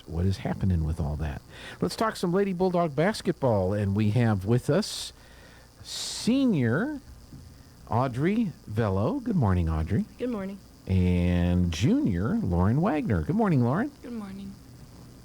what is happening with all that. Let's talk some Lady Bulldog basketball, and we have with us senior Audrey Velo. Good morning, Audrey. Good morning. And junior Lorin Wagner. Good morning, Lorin. Good morning.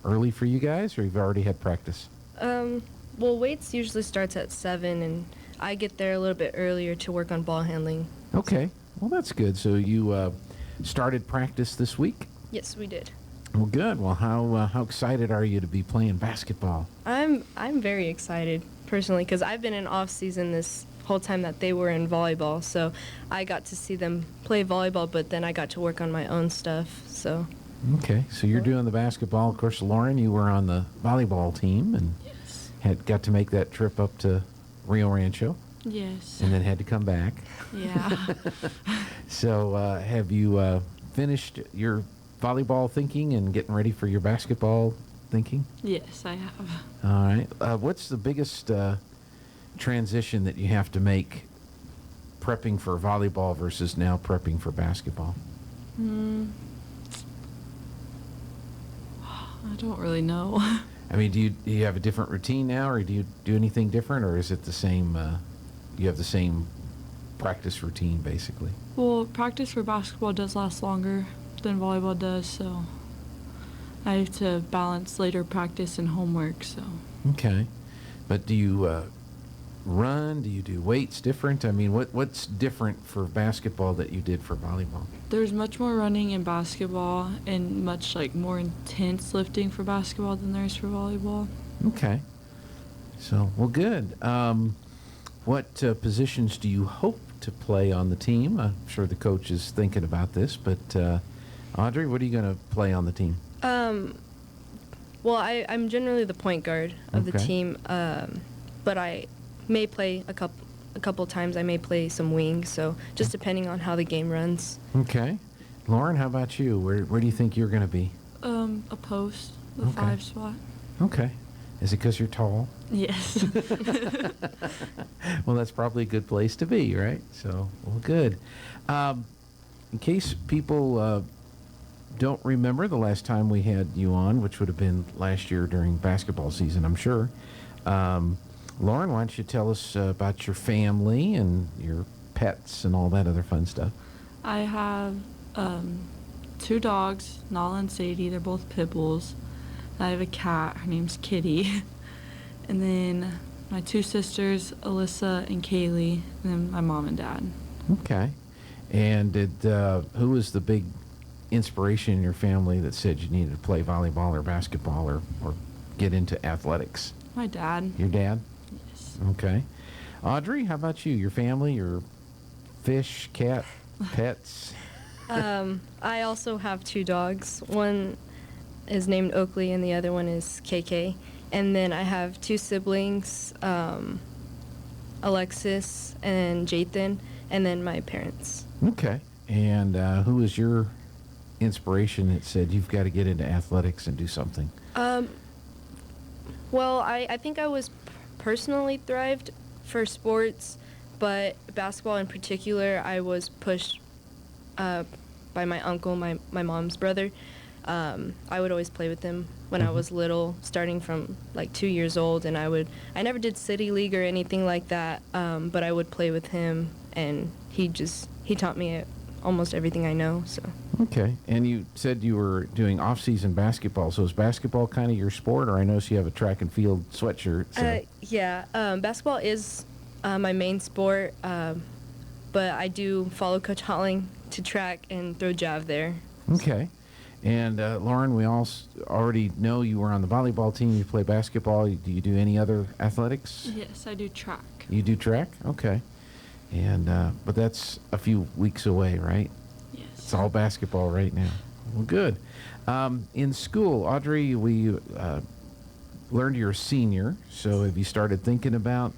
Early for you guys, or you've already had practice? Well, weights usually starts at 7, and I get there a little bit earlier to work on ball handling. Okay, well that's good. So you started practice this week? Yes, we did. Well, good. Well, how excited are you to be playing basketball? I'm very excited personally because I've been in off season this whole time that they were in volleyball, so I got to see them play volleyball, but then I got to work on my own stuff. So. Okay, so you're doing the basketball. Of course, Lorin, you were on the volleyball team and had got to make that trip up to Rio Rancho. Yes. And then had to come back. Yeah. So have you finished your volleyball thinking and getting ready for your basketball thinking? Yes, I have. All right. What's the biggest transition that you have to make prepping for volleyball versus now prepping for basketball? I don't really know. I mean, do you have a different routine now, or do you do anything different, or is it the same? You have the same practice routine, basically. Well, practice for basketball does last longer than volleyball does, so I have to balance later practice and homework. So. Okay, but do you run? Do you do weights different? I mean, what's different for basketball that you did for volleyball? There's much more running in basketball and much more intense lifting for basketball than there is for volleyball. Okay. So, well, good. What positions do you hope to play on the team? I'm sure the coach is thinking about this, but Audrey, what are you going to play on the team? Well, I'm generally the point guard of the team, but I may play a couple times. I may play some wings, so just depending on how the game runs. Okay. Lorin, how about you? Where do you think you're going to be? A post, the 5 spot. Okay. Is it because you're tall? Yes. Well, that's probably a good place to be, right? So, well, good. In case people don't remember the last time we had you on, which would have been last year during basketball season, I'm sure. Lorin, why don't you tell us about your family and your pets and all that other fun stuff? I have 2 dogs, Nala and Sadie. They're both pit bulls. I have a cat. Her name's Kitty. And then my 2 sisters, Alyssa and Kaylee, and then my mom and dad. Okay. And who was the big inspiration in your family that said you needed to play volleyball or basketball or get into athletics? My dad. Your dad? Yes. Okay. Audrey, how about you? Your family, your fish, cat, pets? I also have 2 dogs. One is named Oakley, and the other one is KK. And then I have 2 siblings, Alexis and Jathan, and then my parents. Okay. And who was your inspiration that said you've got to get into athletics and do something? Well, I think I was personally thrived for sports, but basketball in particular, I was pushed by my uncle, my mom's brother. I would always play with him when I was little, starting from 2 years old, and I never did city league or anything like that, but I would play with him, and he taught me almost everything I know. So. Okay. And you said you were doing off-season basketball, so is basketball kind of your sport, or I notice you have a track and field sweatshirt? So. Yeah, basketball is my main sport, but I do follow Coach Holling to track and throw jav there. Okay. And Lorin, we all already know you were on the volleyball team. You play basketball. Do you do any other athletics? Yes, I do track. You do track? Okay. And but that's a few weeks away, right? Yes. It's all basketball right now. Well, good. In school, Audrey, we learned you're a senior. So have you started thinking about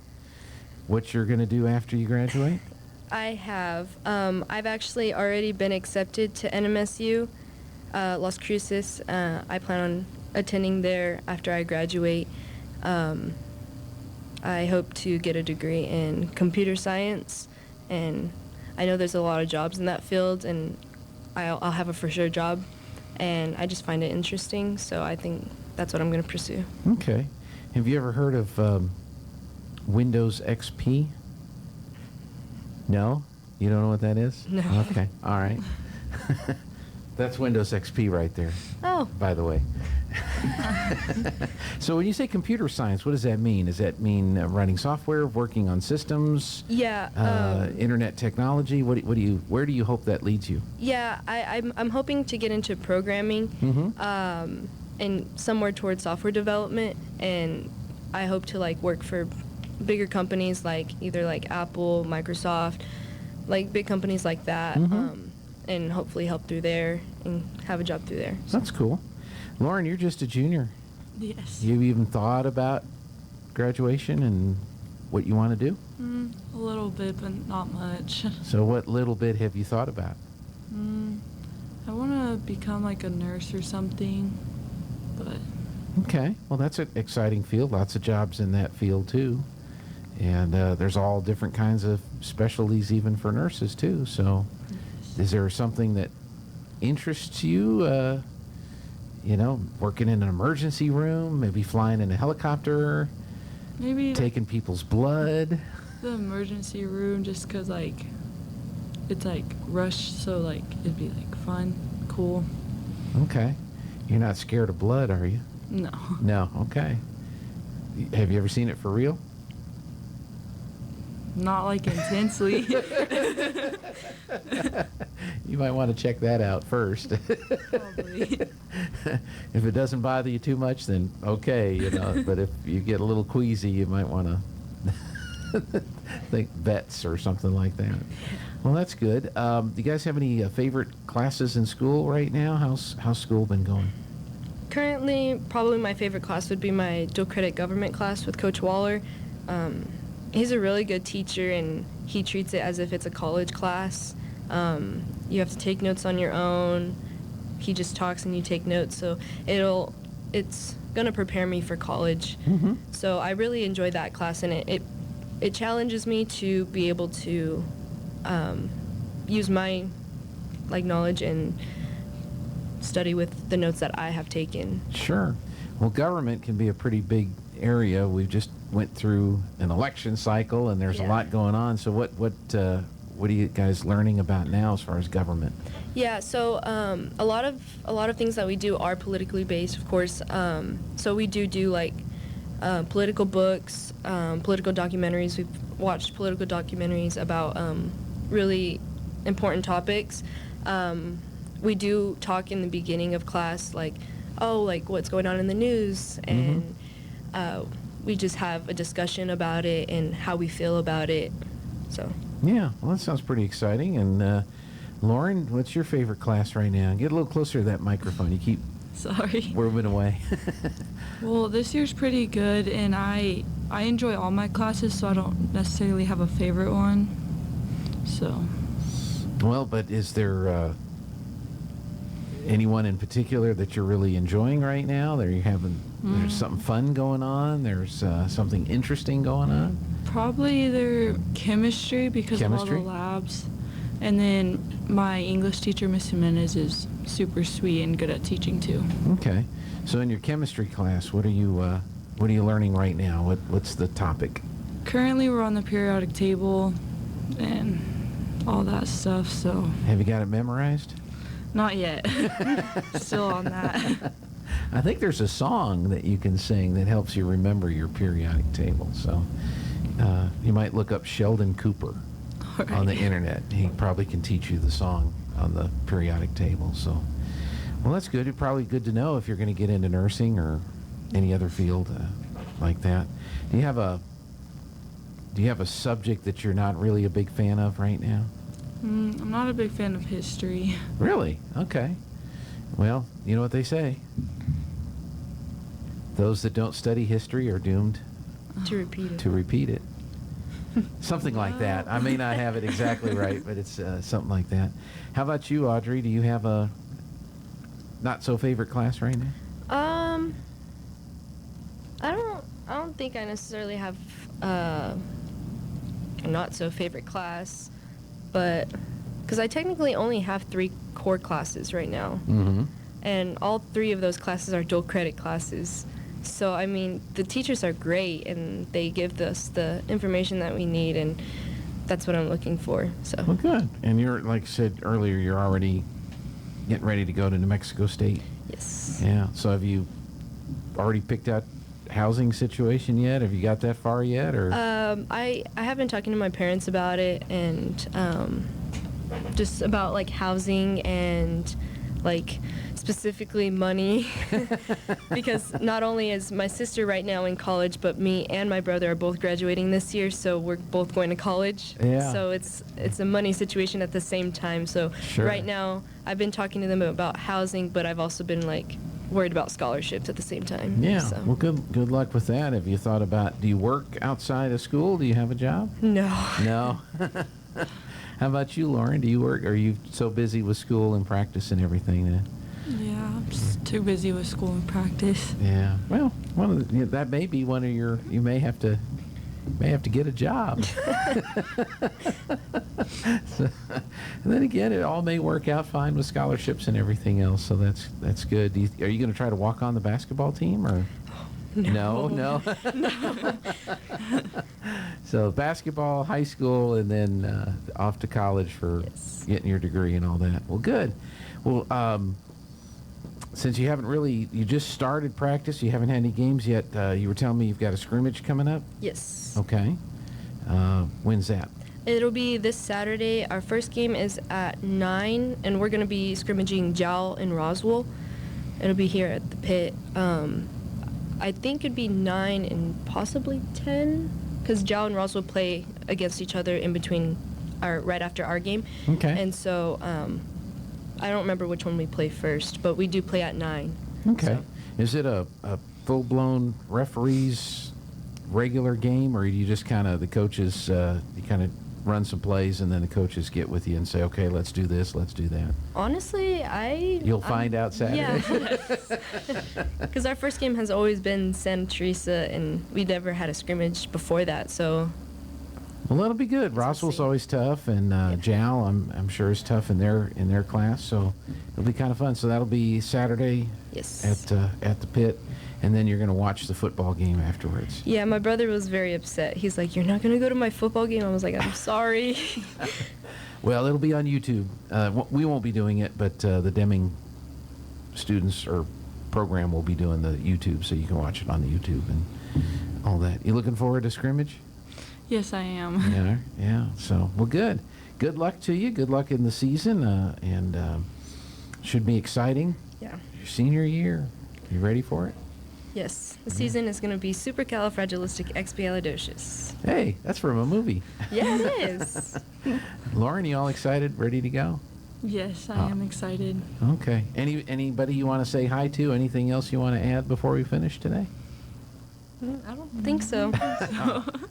what you're going to do after you graduate? I have. I've actually already been accepted to NMSU. Las Cruces. I plan on attending there after I graduate. I hope to get a degree in computer science, and I know there's a lot of jobs in that field, and I'll have a for sure job. and I just find it interesting. So I think that's what I'm going to pursue. Okay. Have you ever heard of Windows XP? No? You don't know what that is? No. Okay. All right. That's Windows XP right there, Oh, by the way. So when you say computer science, what does that mean? Does that mean writing software, working on systems, yeah. internet technology? Where do you hope that leads you? Yeah, I'm hoping to get into programming, Mm-hmm. and somewhere towards software development, and I hope to like work for bigger companies like either like Apple, Microsoft, like big companies like that, Mhm. and hopefully help through there and have a job through there. So. That's cool. Lorin, you're just a junior. Yes. You even thought about graduation and what you want to do? A little bit, but not much. So what little bit have you thought about? I want to become like a nurse or something, but Okay. Well, that's an exciting field. Lots of jobs in that field, too. And there's all different kinds of specialties even for nurses, too. So is there something that interests you, working in an emergency room, maybe flying in a helicopter, maybe taking people's blood? the emergency room, just 'cause like it's like rush, so like it'd be like fun, cool. Okay. You're not scared of blood, are you? No. No. Okay. Have you ever seen it for real? Not like intensely. You might want to check that out first. Probably. If it doesn't bother you too much, then okay, But if you get a little queasy, you might want to think vets or something like that. Well, that's good. Do you guys have any favorite classes in school right now? How's school been going? Currently, probably my favorite class would be my dual credit government class with Coach Waller. He's a really good teacher, and he treats it as if it's a college class. You have to take notes on your own. He just talks and you take notes, so it's gonna prepare me for college. Mm-hmm. So I really enjoy that class, and it challenges me to be able to use my knowledge and study with the notes that I have taken. Sure. Well, government can be a pretty big area. We just went through an election cycle, and there's a Yeah. lot going on. So what are you guys learning about now as far as government? Yeah, so a lot of things that we do are politically based, of course. So we do like political books, political documentaries. We've watched political documentaries about really important topics. We do talk in the beginning of class, like what's going on in the news, and we just have a discussion about it and how we feel about it. So. Yeah, well, that sounds pretty exciting. And Lorin, what's your favorite class right now? Get a little closer to that microphone. You keep Sorry. moving away. Well, this year's pretty good, and I enjoy all my classes, so I don't necessarily have a favorite one. So. Well, but is there anyone in particular that you're really enjoying right now? There's something fun going on? There's something interesting going on? Probably either chemistry because of all Chemistry? the labs, and then my English teacher, Miss Jimenez, is super sweet and good at teaching too. Okay. So in your chemistry class, what are you learning right now? What's the topic? Currently, we're on the periodic table and all that stuff, so Have you got it memorized? not yet. Still on that. I think there's a song that you can sing that helps you remember your periodic table. So you might look up Sheldon Cooper on the internet. He probably can teach you the song on the periodic table. So, well, that's good. It's probably good to know if you're going to get into nursing or any other field like that. Do you have a subject that you're not really a big fan of right now? I'm not a big fan of history. Really? Okay. Well, you know what they say. Those that don't study history are doomed To repeat it. to repeat it. Something like that. I may not have it exactly right, but it's something like that. How about you, Audrey? Do you have a not so favorite class right now? I don't think I necessarily have a not so favorite class, but because I technically only have 3 core classes right now. Mm-hmm. and all 3 of those classes are dual credit classes. So, I mean, the teachers are great, and they give us the information that we need, and that's what I'm looking for. So. Well, good. And you're, like I said earlier, you're already getting ready to go to New Mexico State. Yes. Yeah. So have you already picked out housing situation yet? Have you got that far yet, or? I have been talking to my parents about it, and just about like housing and like specifically money, because not only is my sister right now in college, but me and my brother are both graduating this year, so we're both going to college. Yeah. So it's a money situation at the same time. So Sure. right now I've been talking to them about housing, but I've also been like worried about scholarships at the same time. Yeah. So. Well, good luck with that. Have you thought about? Do you work outside of school? Do you have a job? No. No. How about you, Lorin? Do you work? Or are you so busy with school and practice and everything that? Yeah, I'm just too busy with school and practice. Yeah. Well, that may be one of your. You may have to get a job. So, and then again, it all may work out fine with scholarships and everything else. So that's good. Are you going to try to walk on the basketball team, or? No. No. So basketball, high school, and then off to college for Yes. getting your degree and all that. Well, good. Well, since you just started practice, you haven't had any games yet. You were telling me you've got a scrimmage coming up. Yes. Okay. When's that? It'll be this Saturday. Our first game is at 9, and we're going to be scrimmaging Jowl and Roswell. It'll be here at the pit. I think it'd be 9 and possibly 10, because Jowl and Roswell play against each other in between, right after our game. Okay. And so I don't remember which one we play first, but we do play at 9. Okay. So. Is it a full-blown referees regular game, or do you just kind of the coaches you kind of run some plays and then the coaches get with you and say, okay, let's do this, let's do that? Honestly, You'll find out Saturday. Yeah. Because our first game has always been Santa Teresa, and we never had a scrimmage before that, so. Well, that'll be good. Roswell's see. always tough, and Jowl, I'm sure is tough in their class, so it'll be kind of fun. So that'll be Saturday Yes. at the pit, and then you're going to watch the football game afterwards. Yeah, my brother was very upset. He's like, "You're not going to go to my football game?" I was like, "I'm sorry." Well, it'll be on YouTube. We won't be doing it, but the Deming students or program will be doing the YouTube, so you can watch it on the YouTube and all that. You looking forward to scrimmage? Yes, I am. Yeah. So, well, good. Good luck to you. Good luck in the season, and should be exciting. Yeah. Your senior year. You ready for it? Yes. The season is going to be supercalifragilisticexpialidocious. Hey, that's from a movie. Yeah, it is. Lorin, you all excited? Ready to go? Yes, I am excited. Okay. Anybody you want to say hi to? Anything else you want to add before we finish today? I don't think so.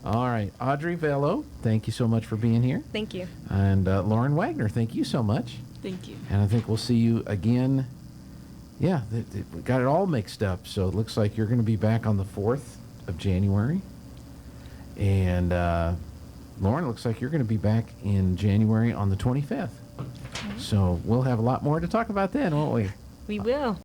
All right. Audrey, Velo, thank you so much for being here. Thank you. And Lorin Wagner, thank you so much. Thank you. And I think we'll see you again. Yeah, we got it all mixed up. So it looks like you're going to be back on the 4th of January. And Lorin, it looks like you're going to be back in January on the 25th. So we'll have a lot more to talk about then, won't we? We will.